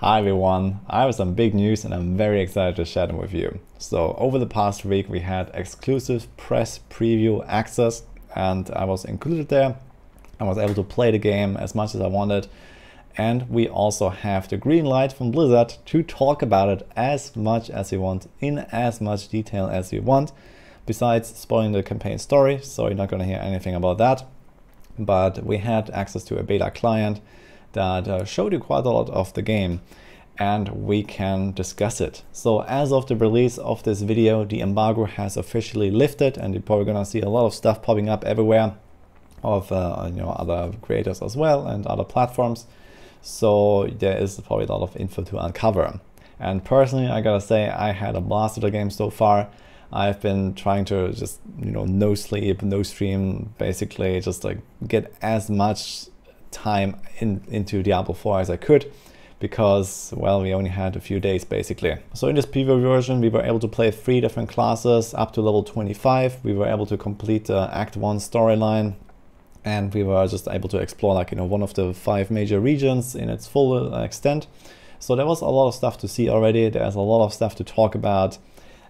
Hi everyone, I have some big news and I'm very excited to share them with you. So over the past week we had exclusive press preview access and I was included there. I was able to play the game as much as I wanted, and we also have the green light from Blizzard to talk about it as much as you want, in as much detail as you want, besides spoiling the campaign story, so you're not going to hear anything about that. But we had access to a beta client that showed you quite a lot of the game, and we can discuss it. So as of the release of this video, the embargo has officially lifted, and you're probably gonna see a lot of stuff popping up everywhere of other creators as well and other platforms. So there is probably a lot of info to uncover. And personally, I gotta say, I had a blast with the game so far. I've been trying to just, no sleep, no stream, basically just like get as much time into Diablo 4 as I could, because, well, we only had a few days basically. So in this preview version, we were able to play 3 different classes up to level 25. We were able to complete the Act 1 storyline, and we were just able to explore one of the 5 major regions in its full extent. So there was a lot of stuff to see already. There's a lot of stuff to talk about.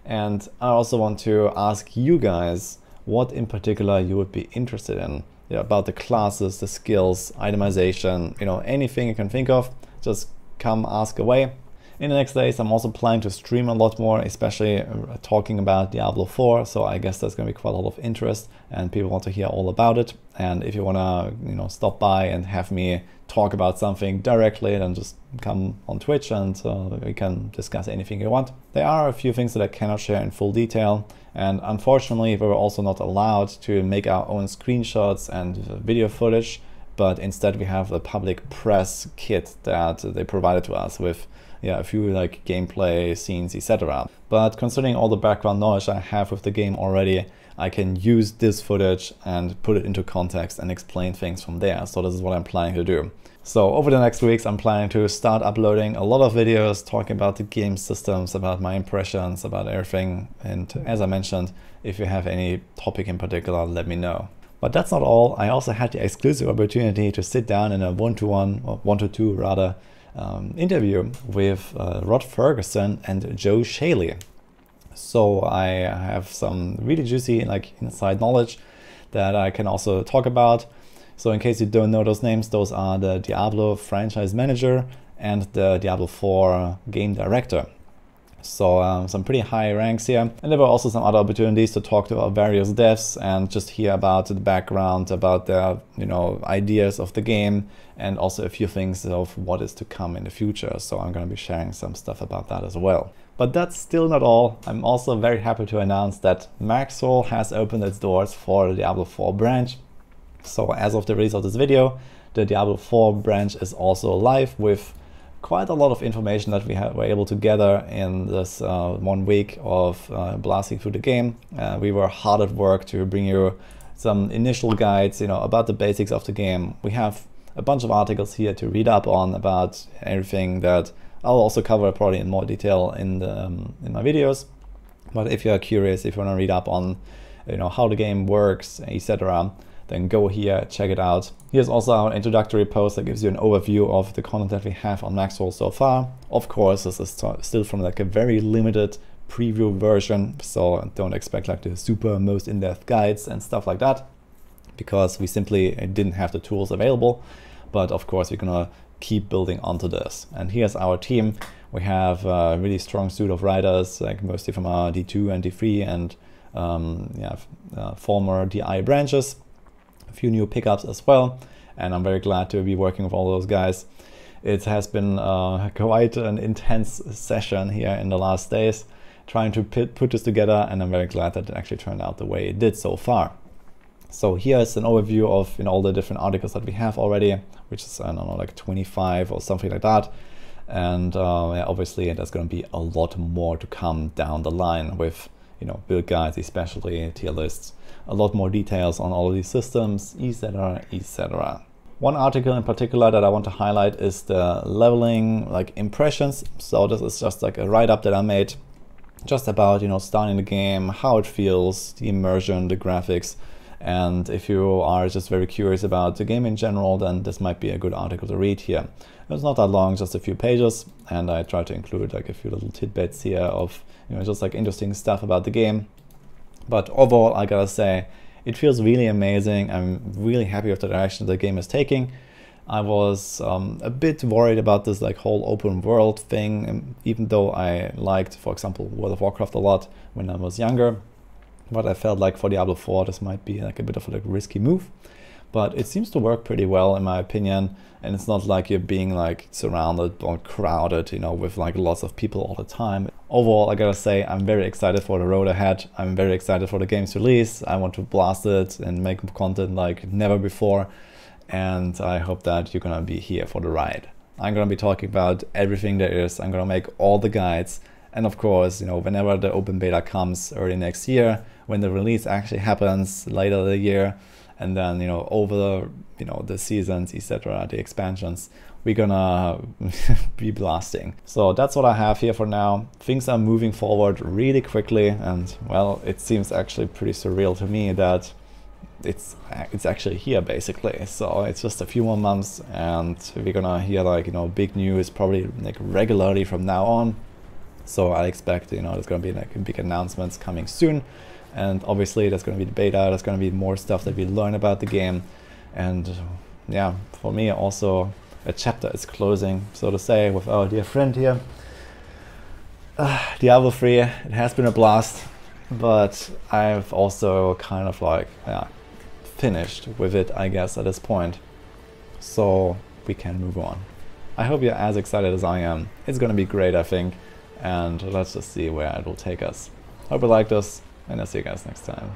And I also want to ask you guys what in particular you would be interested in, about the classes, the skills, itemization, anything you can think of, just come ask away. In the next days, I'm also planning to stream a lot more, especially talking about Diablo 4. So I guess there's going to be quite a lot of interest and people want to hear all about it. And if you want to, stop by and have me talk about something directly, then just come on Twitch and we can discuss anything you want. There are a few things that I cannot share in full detail. And unfortunately, we were also not allowed to make our own screenshots and video footage, but instead we have a public press kit that they provided to us with a few gameplay scenes, etc. But considering all the background knowledge I have with the game already, I can use this footage and put it into context and explain things from there. So this is what I'm planning to do. So over the next weeks, I'm planning to start uploading a lot of videos talking about the game systems, about my impressions, about everything. And as I mentioned, if you have any topic in particular, let me know. But that's not all. I also had the exclusive opportunity to sit down in a one-to-one, or one-to-two rather, interview with Rod Ferguson and Joe Shaley. So I have some really juicy inside knowledge that I can also talk about. So in case you don't know those names, those are the Diablo franchise manager and the Diablo 4 game director. So some pretty high ranks here. And there were also some other opportunities to talk to our various devs and just hear about the background, about their ideas of the game, and also a few things of what is to come in the future. So I'm going to be sharing some stuff about that as well. But that's still not all. I'm also very happy to announce that Maxwell has opened its doors for the Diablo 4 branch. So as of the release of this video, the Diablo 4 branch is also live with quite a lot of information that we were able to gather in this 1 week of blasting through the game. We were hard at work to bring you some initial guides, about the basics of the game. We have a bunch of articles here to read up on about everything that I'll also cover probably in more detail in my videos. But if you're curious, if you want to read up on how the game works, etc., then go here, check it out. Here's also our introductory post that gives you an overview of the content that we have on Maxwell so far. Of course, this is still from a very limited preview version, so don't expect the super most in-depth guides and stuff like that, because we simply didn't have the tools available. But of course, we're gonna keep building onto this. And here's our team. We have a really strong suite of writers, mostly from our D2 and D3 and former DI branches. A few new pickups as well, and I'm very glad to be working with all those guys. It has been quite an intense session here in the last days, trying to put this together, and I'm very glad that it actually turned out the way it did so far. So here's an overview of all the different articles that we have already, which is, I don't know, 25 or something like that. And obviously there's going to be a lot more to come down the line with build guides, especially tier lists, a lot more details on all of these systems, etc., etc. One article in particular that I want to highlight is the leveling impressions. So this is just a write-up that I made just about starting the game, how it feels, the immersion, the graphics, And if you are just very curious about the game in general, then this might be a good article to read here. It's not that long, just a few pages, and I try to include like a few little tidbits here of, you know, just like interesting stuff about the game. But overall, I gotta say, it feels really amazing. I'm really happy with the direction the game is taking. I was a bit worried about this like whole open world thing, even though I liked, for example, World of Warcraft a lot when I was younger. But I felt like for Diablo 4 this might be like a bit of a risky move. But it seems to work pretty well in my opinion, and it's not like you're being like surrounded or crowded, you know, with like lots of people all the time. Overall, I gotta say, I'm very excited for the road ahead. I'm very excited for the game's release. I want to blast it and make content like never before. And I hope that you're gonna be here for the ride. I'm gonna be talking about everything there is. I'm gonna make all the guides. And of course, you know, whenever the open beta comes early next year, when the release actually happens later the year, and then, you know, over, you know, the seasons, etc., the expansions, we're gonna be blasting. So that's what I have here for now. Things are moving forward really quickly, and well, it seems actually pretty surreal to me that it's actually here basically. So it's just a few more months and we're gonna hear like, you know, big news probably like regularly from now on. So I expect, you know, there's gonna be like big announcements coming soon, and obviously there's gonna be the beta, there's gonna be more stuff that we learn about the game. And yeah, for me also a chapter is closing, so to say, with our dear friend here. Diablo 3, it has been a blast, but I've also kind of like, yeah, finished with it, I guess, at this point. So we can move on. I hope you're as excited as I am. It's gonna be great, I think, and let's just see where it will take us. Hope you like this, and I'll see you guys next time.